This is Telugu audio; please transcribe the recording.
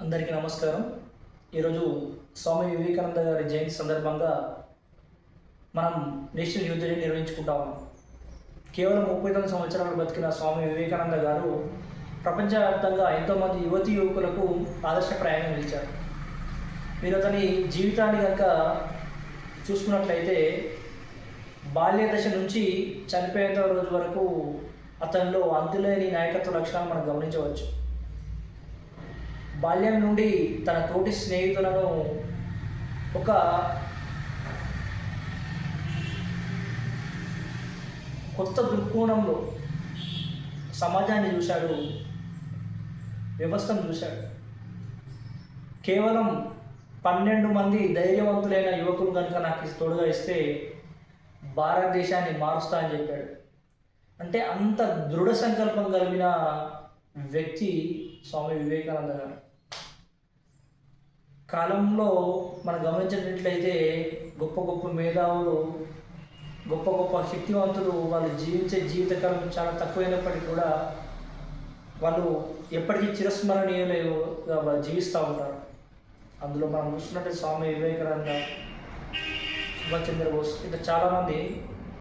అందరికీ నమస్కారం. ఈరోజు స్వామి వివేకానంద గారి జయంతి సందర్భంగా మనం నేషనల్ యూత్ డే నిర్వహించుకుంటా ఉన్నాం. కేవలం 39 సంవత్సరాలు బతికిన స్వామి వివేకానంద గారు ప్రపంచవ్యాప్తంగా ఎంతోమంది యువతీ యువకులకు ఆదర్శప్రాయంగా నిలిచారు. మీరు అతని జీవితాన్ని కనుక చూసుకున్నట్లయితే బాల్య దశ నుంచి చనిపోయేంత రోజు వరకు అతనిలో అంతులేని నాయకత్వ లక్షణాలు మనం గమనించవచ్చు. బాల్యం నుండి తన తోటి స్నేహితులను ఒక కొత్త దృక్కోణంలో సమాజాన్ని చూశాడు, వ్యవస్థను చూశాడు. కేవలం 12 మంది ధైర్యవంతులైన యువకులు కనుక నాకు తోడుగా ఇస్తే భారతదేశాన్ని మారుస్తా అని చెప్పాడు. అంటే అంత దృఢ సంకల్పం కలిగిన వ్యక్తి స్వామి వివేకానంద గారు. కాలంలో మనం గమనించినట్లయితే గొప్ప గొప్ప మేధావులు, గొప్ప గొప్ప శక్తివంతులు వాళ్ళు జీవించే జీవితకాలం చాలా తక్కువైనప్పటికీ కూడా వాళ్ళు ఎప్పటికీ చిరస్మరణీయులుగా జీవిస్తూ ఉంటారు. అందులో మనం చూస్తున్నట్టు స్వామి వివేకానంద, సుభాష్ చంద్రబోస్ ఇట్లా చాలామంది